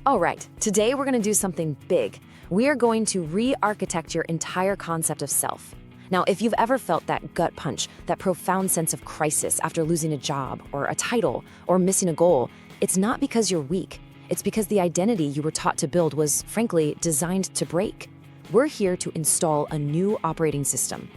All right, today we're going to do something big. We are going to re-architect your entire concept of self. Now, if you've ever felt that gut punch, that profound sense of crisis after losing a job or a title or missing a goal, it's not because you're weak. It's because the identity you were taught to build was, frankly, designed to break. We're here to install a new operating system.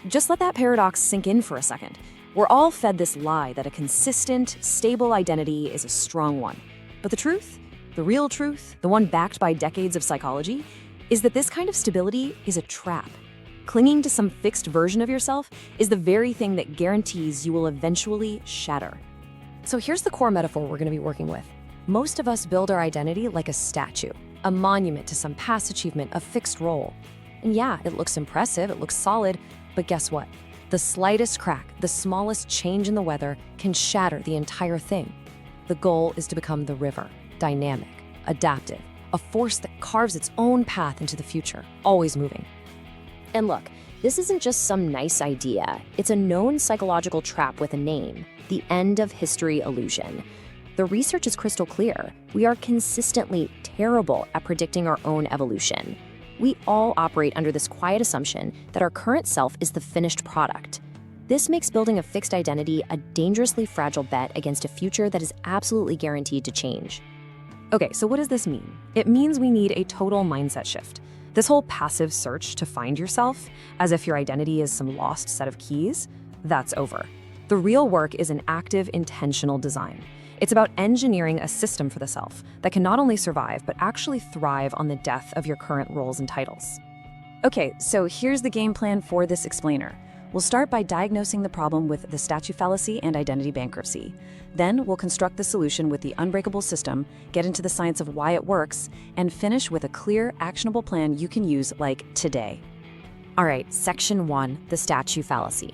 Just let that paradox sink in for a second. We're all fed this lie that a consistent, stable identity is a strong one. But the truth, the real truth, the one backed by decades of psychology, is that this kind of stability is a trap. Clinging to some fixed version of yourself is the very thing that guarantees you will eventually shatter. So here's the core metaphor we're going to be working with. Most of us build our identity like a statue, a monument to some past achievement, a fixed role. And yeah, it looks impressive, it looks solid, but guess what? The slightest crack, the smallest change in the weather can shatter the entire thing. The goal is to become the river, dynamic, adaptive, a force that carves its own path into the future, always moving. And look, this isn't just some nice idea. It's a known psychological trap with a name, the end of history illusion. The research is crystal clear. We are consistently terrible at predicting our own evolution. We all operate under this quiet assumption that our current self is the finished product. This makes building a fixed identity a dangerously fragile bet against a future that is absolutely guaranteed to change. Okay, so what does this mean? It means we need a total mindset shift. This whole passive search to find yourself, as if your identity is some lost set of keys, that's over. The real work is an active, intentional design. It's about engineering a system for the self that can not only survive, but actually thrive on the death of your current roles and titles. Okay, so here's the game plan for this explainer. We'll start by diagnosing the problem with the statue fallacy and identity bankruptcy. Then we'll construct the solution with the unbreakable system, get into the science of why it works, and finish with a clear, actionable plan you can use like today. All right, section 1, the statue fallacy.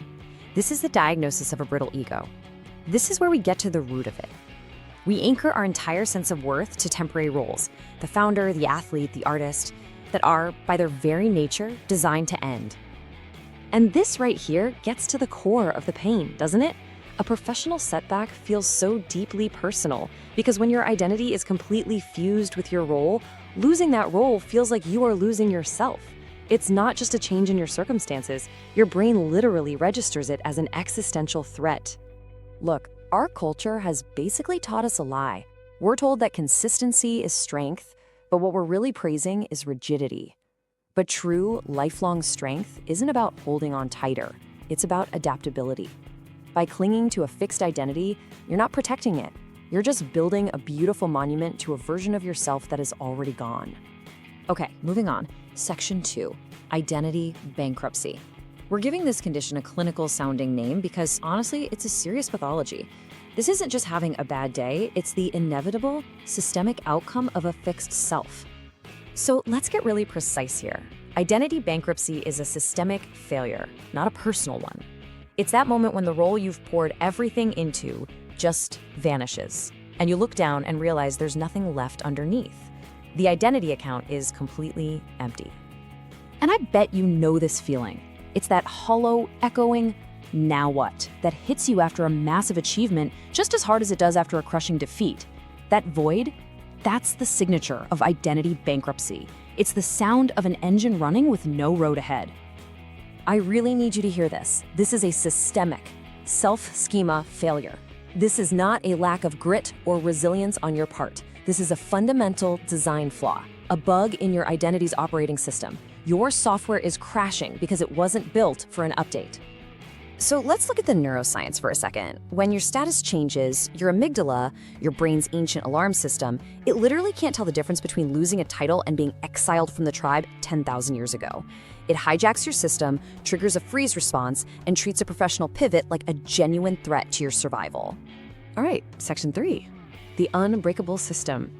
This is the diagnosis of a brittle ego. This is where we get to the root of it. We anchor our entire sense of worth to temporary roles, the founder, the athlete, the artist, that are, by their very nature, designed to end. And this right here gets to the core of the pain, doesn't it? A professional setback feels so deeply personal because when your identity is completely fused with your role, losing that role feels like you are losing yourself. It's not just a change in your circumstances. Your brain literally registers it as an existential threat. Look, our culture has basically taught us a lie. We're told that consistency is strength, but what we're really praising is rigidity. But true, lifelong strength isn't about holding on tighter. It's about adaptability. By clinging to a fixed identity, you're not protecting it. You're just building a beautiful monument to a version of yourself that is already gone. Okay, moving on. Section 2, identity bankruptcy. We're giving this condition a clinical-sounding name because, honestly, it's a serious pathology. This isn't just having a bad day, it's the inevitable, systemic outcome of a fixed self. So let's get really precise here. Identity bankruptcy is a systemic failure, not a personal one. It's that moment when the role you've poured everything into just vanishes, and you look down and realize there's nothing left underneath. The identity account is completely empty. And I bet you know this feeling. It's that hollow, echoing, now what, that hits you after a massive achievement just as hard as it does after a crushing defeat. That void, that's the signature of identity bankruptcy. It's the sound of an engine running with no road ahead. I really need you to hear this. This is a systemic, self-schema failure. This is not a lack of grit or resilience on your part. This is a fundamental design flaw, a bug in your identity's operating system. Your software is crashing because it wasn't built for an update. So let's look at the neuroscience for a second. When your status changes, your amygdala, your brain's ancient alarm system, it literally can't tell the difference between losing a title and being exiled from the tribe 10,000 years ago. It hijacks your system, triggers a freeze response, and treats a professional pivot like a genuine threat to your survival. All right, section 3, the unbreakable system.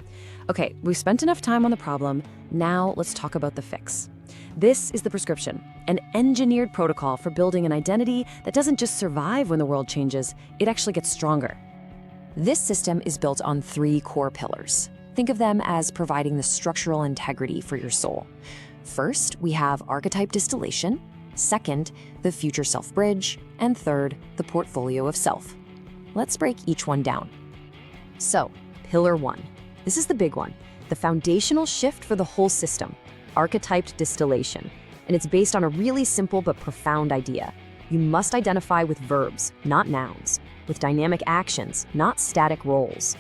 Okay, we've spent enough time on the problem. Now let's talk about the fix. This is the prescription, an engineered protocol for building an identity that doesn't just survive when the world changes, it actually gets stronger. This system is built on 3 core pillars. Think of them as providing the structural integrity for your soul. First, we have archetype distillation. Second, the future self bridge. And third, the portfolio of self. Let's break each one down. So, pillar 1, This is the big one, the foundational shift for the whole system, Archetype Distillation. And it's based on a really simple but profound idea. You must identify with verbs, not nouns, with dynamic actions, not static roles.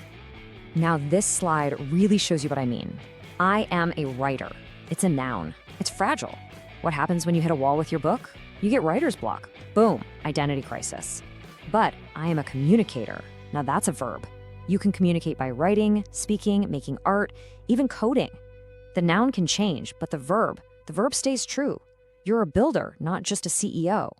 Now this slide really shows you what I mean. I am a writer. It's a noun. It's fragile. What happens when you hit a wall with your book? You get writer's block. Boom, identity crisis. But I am a communicator. Now that's a verb. You can communicate by writing, speaking, making art, even coding. The noun can change, but the verb stays true. You're a builder, not just a CEO.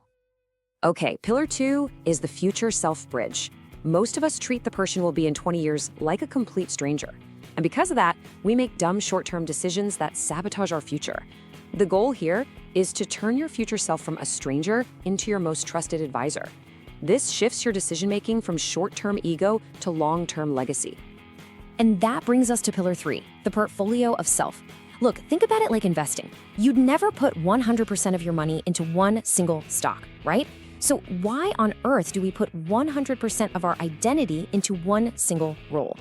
Okay, pillar 2 is the future self bridge. Most of us treat the person we'll be in 20 years like a complete stranger. And because of that, we make dumb short-term decisions that sabotage our future. The goal here is to turn your future self from a stranger into your most trusted advisor. This shifts your decision-making from short-term ego to long-term legacy. And that brings us to pillar 3, the portfolio of self. Look, think about it like investing. You'd never put 100% of your money into one single stock, right? So why on earth do we put 100% of our identity into one single role?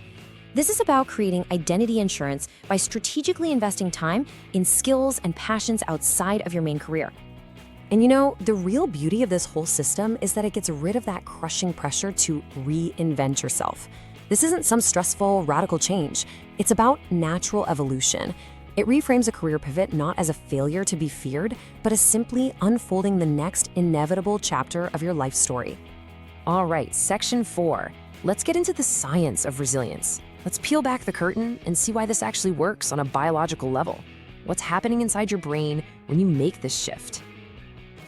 This is about creating identity insurance by strategically investing time in skills and passions outside of your main career. And you know, the real beauty of this whole system is that it gets rid of that crushing pressure to reinvent yourself. This isn't some stressful, radical change. It's about natural evolution. It reframes a career pivot not as a failure to be feared, but as simply unfolding the next inevitable chapter of your life story. All right, section 4. Let's get into the science of resilience. Let's peel back the curtain and see why this actually works on a biological level. What's happening inside your brain when you make this shift?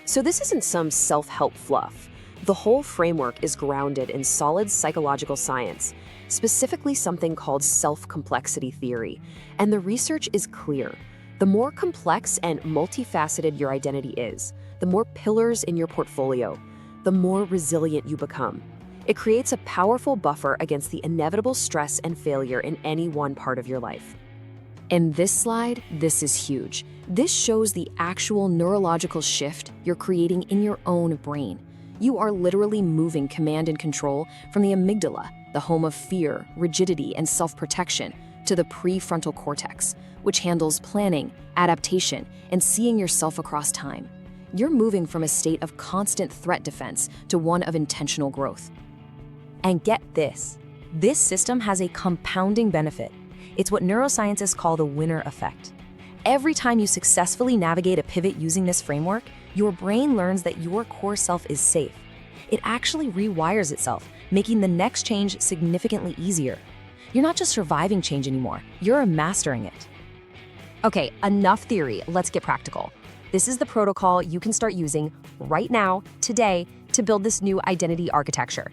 So this isn't some self-help fluff. The whole framework is grounded in solid psychological science, specifically something called self-complexity theory. And the research is clear. The more complex and multifaceted your identity is, the more pillars in your portfolio, the more resilient you become. It creates a powerful buffer against the inevitable stress and failure in any one part of your life. In this slide, this is huge. This shows the actual neurological shift you're creating in your own brain. You are literally moving command and control from the amygdala, the home of fear, rigidity, and self-protection, to the prefrontal cortex, which handles planning, adaptation, and seeing yourself across time. You're moving from a state of constant threat defense to one of intentional growth. And get this system has a compounding benefit. It's what neuroscientists call the winner effect. Every time you successfully navigate a pivot using this framework, your brain learns that your core self is safe. It actually rewires itself, making the next change significantly easier. You're not just surviving change anymore, you're mastering it. Okay, enough theory, let's get practical. This is the protocol you can start using right now, today, to build this new identity architecture.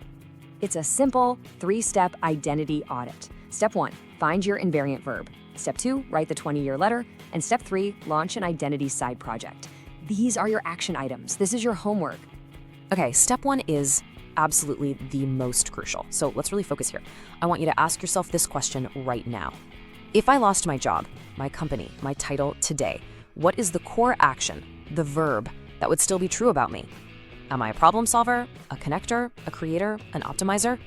It's a simple 3-step identity audit. Step 1, find your invariant verb. Step 2, write the 20-year letter. And step 3, launch an identity side project. These are your action items. This is your homework. Okay, step 1 is absolutely the most crucial. So let's really focus here. I want you to ask yourself this question right now. If I lost my job, my company, my title today, what is the core action, the verb, that would still be true about me? Am I a problem solver, a connector, a creator, an optimizer?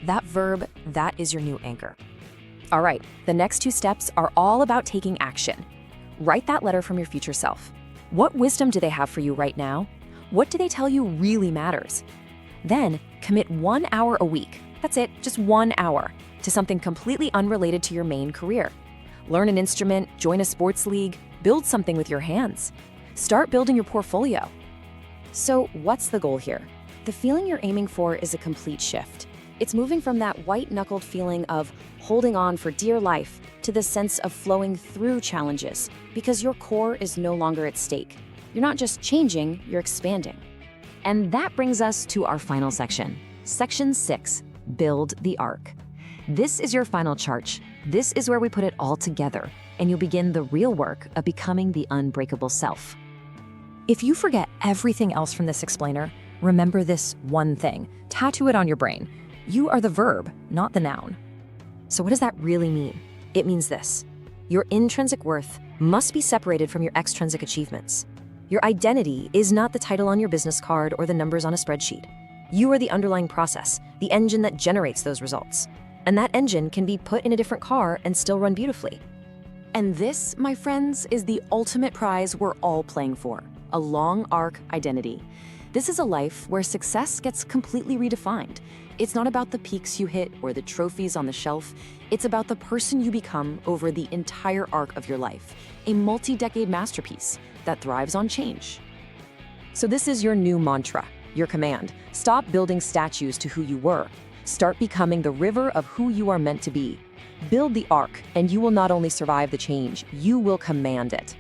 That verb, that is your new anchor. All right, the next 2 steps are all about taking action. Write that letter from your future self. What wisdom do they have for you right now? What do they tell you really matters? Then commit 1 hour a week. That's it, just 1 hour, to something completely unrelated to your main career. Learn an instrument, join a sports league, build something with your hands. Start building your portfolio. So what's the goal here? The feeling you're aiming for is a complete shift. It's moving from that white-knuckled feeling of holding on for dear life to the sense of flowing through challenges, because your core is no longer at stake. You're not just changing, you're expanding. And that brings us to our final section. Section 6, build the arc. This is your final charge. This is where we put it all together, and you'll begin the real work of becoming the unbreakable self. If you forget everything else from this explainer, remember this one thing. Tattoo it on your brain. You are the verb, not the noun. So what does that really mean? It means this. Your intrinsic worth must be separated from your extrinsic achievements. Your identity is not the title on your business card or the numbers on a spreadsheet. You are the underlying process, the engine that generates those results. And that engine can be put in a different car and still run beautifully. And this, my friends, is the ultimate prize we're all playing for, a long arc identity. This is a life where success gets completely redefined. It's not about the peaks you hit or the trophies on the shelf. It's about the person you become over the entire arc of your life, a multi-decade masterpiece that thrives on change. So this is your new mantra, your command. Stop building statues to who you were. Start becoming the river of who you are meant to be. Build the arc, and you will not only survive the change, you will command it.